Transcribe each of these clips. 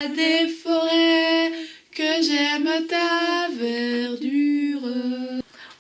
Des forêts, que j'aime ta verdure.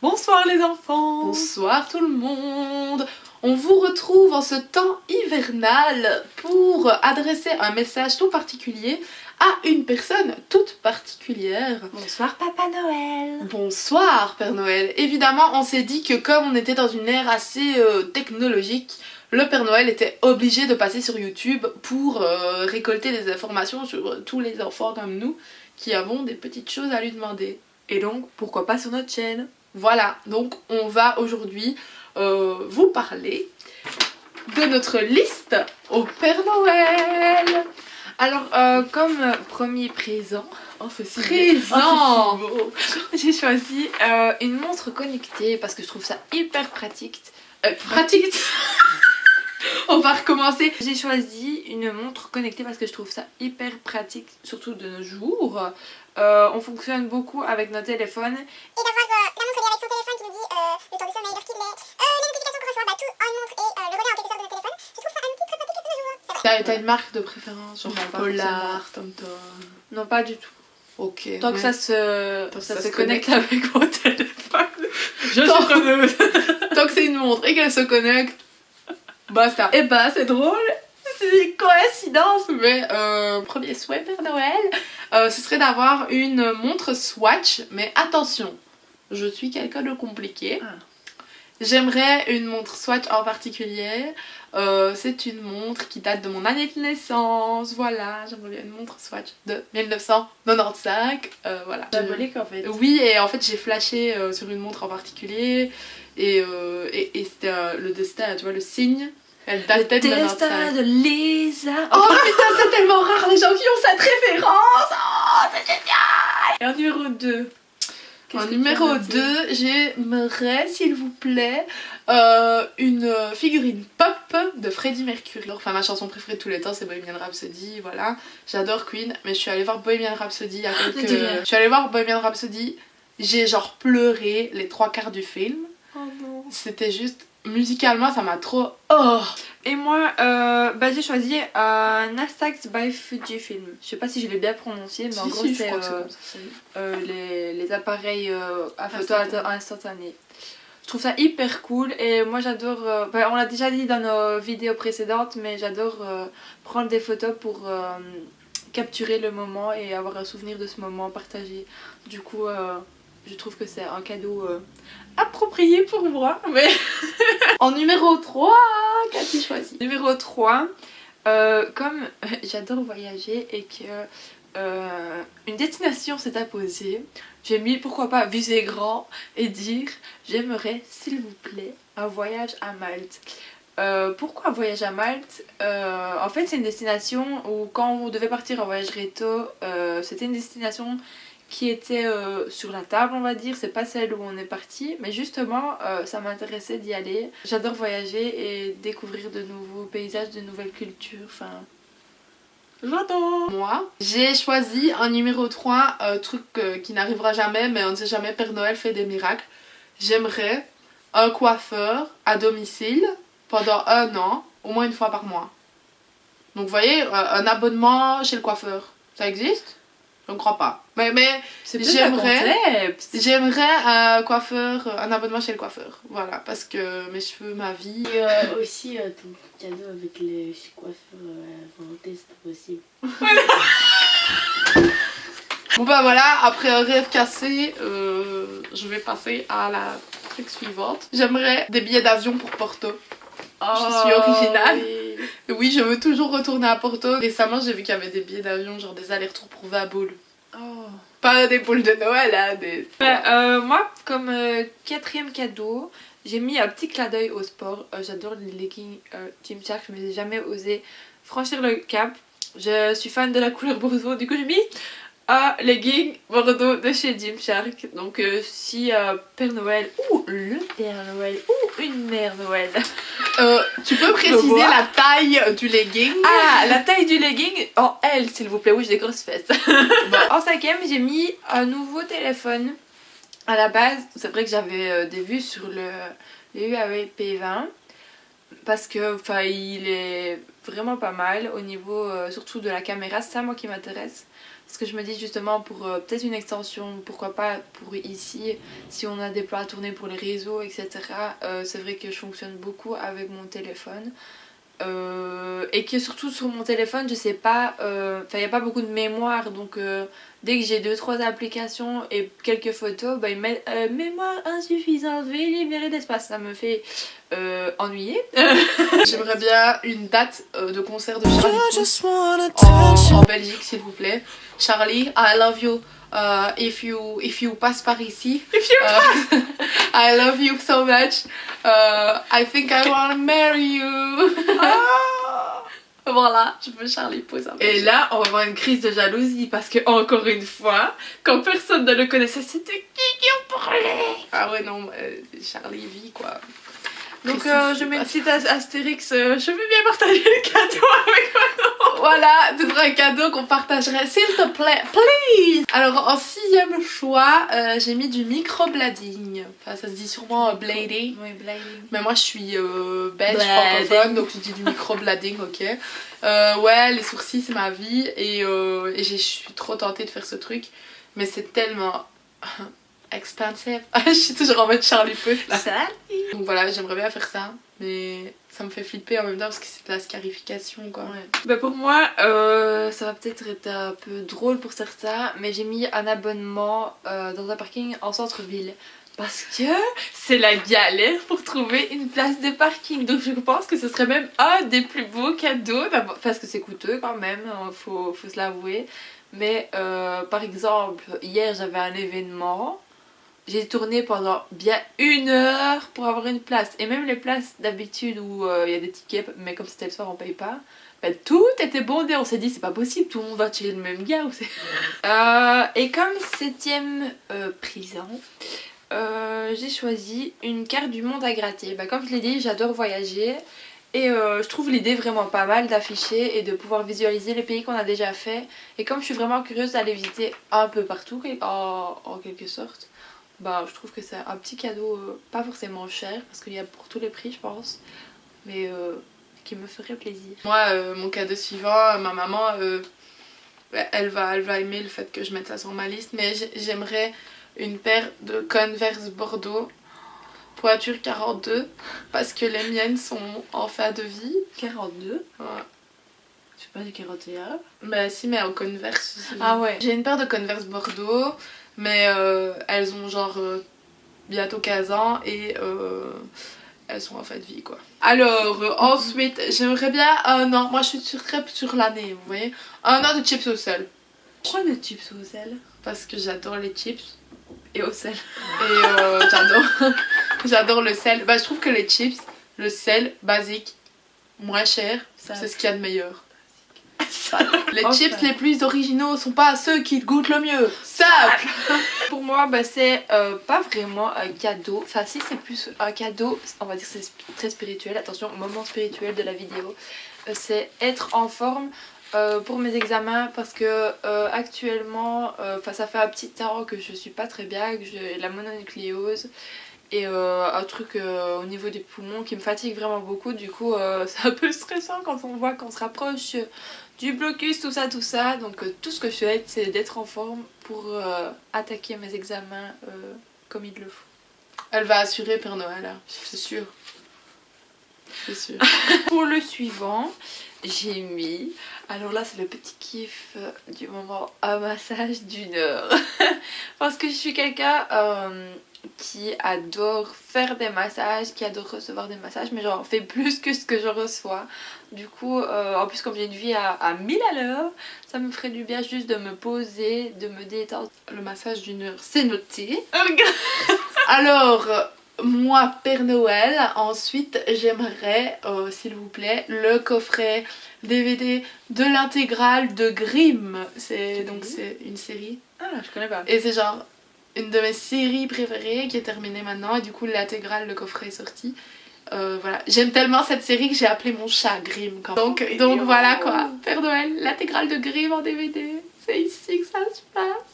Bonsoir les enfants. Bonsoir tout le monde. On vous retrouve en ce temps hivernal pour adresser un message tout particulier à une personne toute particulière. Bonsoir Papa Noël. Bonsoir Père Noël. Évidemment, on s'est dit que comme on était dans une ère assez technologique, le Père Noël était obligé de passer sur YouTube pour récolter des informations sur tous les enfants comme nous qui avons des petites choses à lui demander. Et donc, pourquoi pas sur notre chaîne? Voilà, donc on va aujourd'hui vous parler de notre liste au Père Noël. Alors, comme premier présent, Présent. j'ai choisi une montre connectée parce que je trouve ça hyper pratique. Pratique. On va recommencer. J'ai choisi une montre connectée parce que je trouve ça hyper pratique, surtout de nos jours. On fonctionne beaucoup avec nos téléphones. Et d'avoir la montre liée avec son téléphone qui nous dit le temps de sommeil, l'heure qu'il est, les notifications qu'on reçoit, tout en une montre et le relais en quelque sorte de notre téléphone. Je trouve ça un outil très pratique de nos jours. T'as une marque de préférence, genre Polar, TomTom? Non, pas du tout. Ok. Tant que ça se, Tant que ça se se connecte avec mon téléphone. Je Tant- suis preneuse. Tant que c'est une montre et qu'elle se connecte, basta. Et bah c'est drôle, c'est une coïncidence, mais premier souhait Père Noël, ce serait d'avoir une montre Swatch, mais attention, je suis quelqu'un de compliqué. Ah. J'aimerais une montre Swatch en particulier. C'est une montre qui date de mon année de naissance. Voilà, j'aimerais bien une montre Swatch de 1995. Voilà. Diabolique en fait. Oui, et en fait j'ai flashé sur une montre en particulier. Et c'était le destin, tu vois, le signe. Elle datait de 95. de Lisa. Oh putain, c'est tellement rare les gens qui ont cette référence. Oh, c'est génial. Et en numéro 2. En numéro 2, j'aimerais, s'il vous plaît, une figurine pop de Freddie Mercury. Enfin, ma chanson préférée de tous les temps, c'est Bohemian Rhapsody, voilà. J'adore Queen, mais je suis allée voir Bohemian Rhapsody il y a quelques... Je suis allée voir Bohemian Rhapsody, j'ai genre pleuré les 3/4 du film. Oh non. C'était juste... Musicalement, ça m'a trop... Oh. Et moi, j'ai choisi Nastax by Fujifilm. Je sais pas si je l'ai bien prononcé, mais en gros, je c'est crois que c'est comme ça. les appareils à photo instantanée. Je trouve ça hyper cool et moi j'adore, on l'a déjà dit dans nos vidéos précédentes, mais j'adore prendre des photos pour capturer le moment et avoir un souvenir de ce moment partagé. Du coup, je trouve que c'est un cadeau approprié pour moi. Mais En numéro 3, qu'as-tu choisi? numéro 3, comme j'adore voyager et que une destination s'est imposée, j'ai mis pourquoi pas viser grand et dire j'aimerais s'il vous plaît un voyage à Malte. Pourquoi un voyage à Malte? En fait c'est une destination où quand on devait partir en voyage réto, c'était une destination qui était sur la table on va dire, c'est pas celle où on est parti, mais justement ça m'intéressait d'y aller. J'adore voyager et découvrir de nouveaux paysages, de nouvelles cultures, enfin j'adore. Moi, j'ai choisi un numéro 3, truc qui n'arrivera jamais, mais on ne sait jamais, Père Noël fait des miracles. J'aimerais un coiffeur à domicile pendant 1 an, au moins une fois par mois. Donc vous voyez, un abonnement chez le coiffeur, ça existe? Je ne crois pas. Mais C'est peut-être un concept. j'aimerais un coiffeur, un abonnement chez le coiffeur. Voilà, parce que mes cheveux, ma vie... Et aussi ton cadeau avec les coiffeurs à volonté, c'est pas possible. Bon bah voilà, après un rêve cassé, je vais passer à la truc suivante. J'aimerais des billets d'avion pour Porto. Je suis originale. Oui. Oui, je veux toujours retourner à Porto. Récemment, j'ai vu qu'il y avait des billets d'avion, genre des allers-retours pour 20 boules. Oh. Pas des boules de Noël, hein, des... Moi, comme quatrième cadeau, j'ai mis un petit clin d'œil au sport. J'adore les leggings Gymshark, mais j'ai jamais osé franchir le cap. Je suis fan de la couleur bordeaux, du coup j'ai mis un legging bordeaux de chez Gymshark. Donc si Père Noël ou le Père Noël ou une Mère Noël tu peux préciser vois. la taille du legging? Ah, la taille du legging en L s'il vous plaît, oui j'ai des grosses fesses. Bon. En cinquième j'ai mis un nouveau téléphone. À la base c'est vrai que j'avais des vues sur le Huawei P20 parce que enfin il est vraiment pas mal au niveau surtout de la caméra, c'est ça moi qui m'intéresse. Parce que je me dis justement pour peut-être une extension, pourquoi pas pour ici, si on a des plans à tourner pour les réseaux, etc. C'est vrai que je fonctionne beaucoup avec mon téléphone. Et que surtout sur mon téléphone, je sais pas, il n'y a pas beaucoup de mémoire, donc dès que j'ai 2-3 applications et quelques photos, bah, ils mettent mémoire insuffisante, veuillez libérer d'espace. Ça me fait ennuyer. J'aimerais bien une date de concert de Charlie Puth en Belgique, s'il vous plaît. Charlie, I love you. If you pass par ici, I love you so much. I think I wanna marry you. Voilà, je veux Charlie Puth. Et là, on va avoir une crise de jalousie parce que encore une fois, quand personne ne le connaissait, c'était qui en parlait. Ah ouais non, Charlie vit quoi. Donc je mets une petite astérix, je veux bien partager le cadeau avec moi. Voilà, ce serait un cadeau qu'on partagerait s'il te plaît, please. Alors en 6e choix, j'ai mis du microblading. Enfin ça se dit sûrement blading. Oui, blading. Mais moi je suis belge, francophone, donc je dis du microblading, ok. Ouais, les sourcils c'est ma vie et je suis trop tentée de faire ce truc. Mais c'est tellement expensive. Je suis toujours en mode Charlie Puth là. Donc voilà, j'aimerais bien faire ça, mais ça me fait flipper en même temps parce que c'est de la scarification quoi. Ouais. Bah pour moi, ça va peut-être être un peu drôle pour certains, mais j'ai mis un abonnement dans un parking en centre-ville. Parce que c'est la galère pour trouver une place de parking. Donc je pense que ce serait même un des plus beaux cadeaux, parce que c'est coûteux quand même, faut se l'avouer. Mais par exemple, hier j'avais un événement. J'ai tourné pendant bien 1 heure pour avoir une place. Et même les places d'habitude où il y a des tickets, mais comme c'était le soir on paye pas, bah, tout était bondé. On s'est dit c'est pas possible, tout le monde va chez le même gars. Et comme 7ème prison, j'ai choisi une carte du monde à gratter. Bah, comme je l'ai dit, j'adore voyager. Et je trouve l'idée vraiment pas mal d'afficher et de pouvoir visualiser les pays qu'on a déjà fait. Et comme je suis vraiment curieuse d'aller visiter un peu partout en quelque sorte, bah je trouve que c'est un petit cadeau pas forcément cher parce qu'il y a pour tous les prix je pense, mais qui me ferait plaisir. Moi mon cadeau suivant, ma maman elle va aimer le fait que je mette ça sur ma liste, mais j'aimerais une paire de Converse Bordeaux poiture 42 parce que les miennes sont en fin de vie. 42 Ouais. C'est pas du 41. Bah si, mais en Converse. Ah ouais. J'ai une paire de Converse Bordeaux, mais elles ont genre bientôt 15 ans et elles sont en fin de vie quoi. Alors ensuite, j'aimerais bien un an, moi je suis très sur l'année, vous voyez, un an de chips au sel. Pourquoi le chips au sel? Parce que j'adore les chips. Et au sel. Et j'adore le sel. Bah je trouve que les chips, le sel basique, moins cher, c'est ce qu'il y a de meilleur. Les chips les plus originaux sont pas ceux qui goûtent le mieux. Simple. Pour moi, bah, c'est pas vraiment un cadeau. Enfin, si, c'est plus un cadeau, on va dire que c'est très spirituel. Attention, moment spirituel de la vidéo. C'est être en forme pour mes examens parce que actuellement, ça fait un petit temps que je suis pas très bien, que j'ai la mononucléose. Et un truc au niveau des poumons qui me fatigue vraiment beaucoup. Du coup, c'est un peu stressant quand on voit qu'on se rapproche du blocus, tout ça. Donc tout ce que je souhaite, c'est d'être en forme pour attaquer mes examens comme il le faut. Elle va assurer Père Noël, hein, c'est sûr. C'est sûr. Pour le suivant, j'ai mis... Alors là, c'est le petit kiff du moment, un massage d'1 heure. Parce que je suis quelqu'un... qui adore faire des massages, qui adore recevoir des massages, mais j'en fais plus que ce que je reçois. Du coup, en plus comme j'ai une vie à 1000 à l'heure, ça me ferait du bien juste de me poser, de me détendre. Le massage d'1 heure, c'est noté. Alors, moi, Père Noël, ensuite, j'aimerais, s'il vous plaît, le coffret DVD de l'intégrale de Grimm. C'est une série. Ah, je connais pas. Et c'est genre... une de mes séries préférées qui est terminée maintenant et du coup l'intégrale, le coffret est sorti. Voilà, j'aime tellement cette série que j'ai appelé mon chat Grimm quand même. Donc voilà quoi, Père Noël, l'intégrale de Grimm en DVD, c'est ici que ça se passe.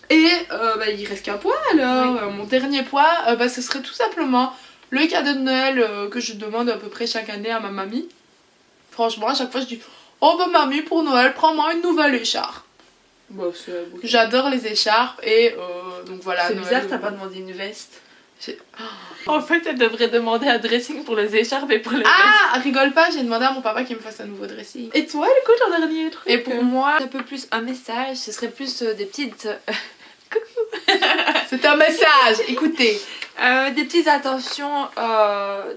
Et il reste qu'un point alors. Oui. Mon dernier point, ce serait tout simplement le cadeau de Noël que je demande à peu près chaque année à ma mamie. Franchement, à chaque fois je dis oh bah mamie, pour Noël, prends-moi une nouvelle écharpe. Bon, J'adore les écharpes et donc voilà. c'est Noël, bizarre, t'as pas demandé une veste. J'ai- En fait, elle devrait demander un dressing pour les écharpes et pour les vestes. Ah, rigole pas, j'ai demandé à mon papa qu'il me fasse un nouveau dressing. Et toi, du coup, ton dernier truc? Et pour moi, un peu plus un message, ce serait plus des petites... C'est un message, écoutez. des petites attentions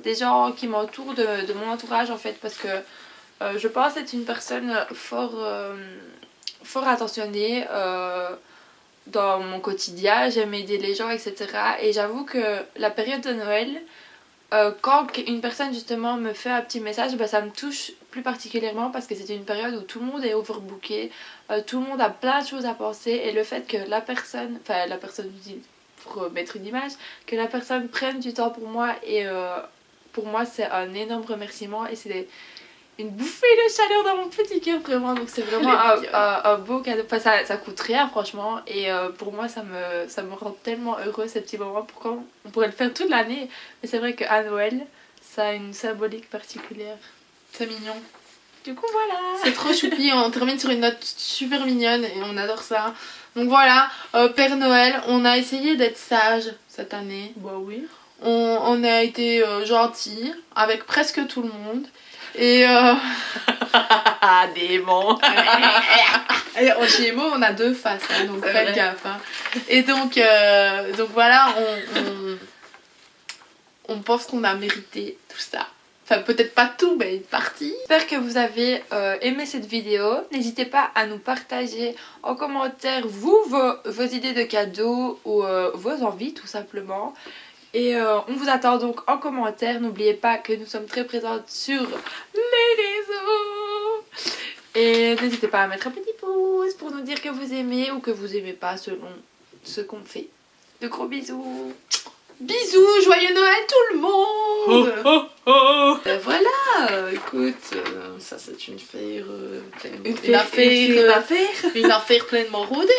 des gens qui m'entourent, de mon entourage en fait, parce que je pense être une personne fort attentionnée dans mon quotidien. J'aime aider les gens, etc. Et j'avoue que la période de Noël, quand une personne justement me fait un petit message, bah, ça me touche plus particulièrement parce que c'est une période où tout le monde est overbooké, tout le monde a plein de choses à penser, et le fait que la personne, pour mettre une image, que la personne prenne du temps pour moi, et pour moi c'est un énorme remerciement et c'est une bouffée de chaleur dans mon petit cœur vraiment, donc c'est vraiment un beau cadeau. Enfin, ça coûte rien franchement, et pour moi ça me rend tellement heureux ces petits moments. Pourquoi on pourrait le faire toute l'année, mais c'est vrai qu'à Noël ça a une symbolique particulière. C'est mignon. Du coup voilà. C'est trop choupi, on termine sur une note super mignonne et on adore ça. Donc voilà, Père Noël, on a essayé d'être sage cette année. Bah oui. On a été gentils avec presque tout le monde. Et démon. et en Gémeaux, on a deux faces, hein, donc C'est faites vrai. gaffe. Hein. Et donc voilà, on pense qu'on a mérité tout ça. Enfin, peut-être pas tout, mais une partie. J'espère que vous avez aimé cette vidéo. N'hésitez pas à nous partager en commentaire vos idées de cadeaux ou vos envies tout simplement. Et on vous attend donc en commentaire. N'oubliez pas que nous sommes très présentes sur les réseaux. Et n'hésitez pas à mettre un petit pouce pour nous dire que vous aimez ou que vous aimez pas selon ce qu'on fait. De gros bisous. Bisous, joyeux Noël tout le monde. Ben Voilà, écoute, ça c'est une affaire, Une affaire une affaire pleinement rodée.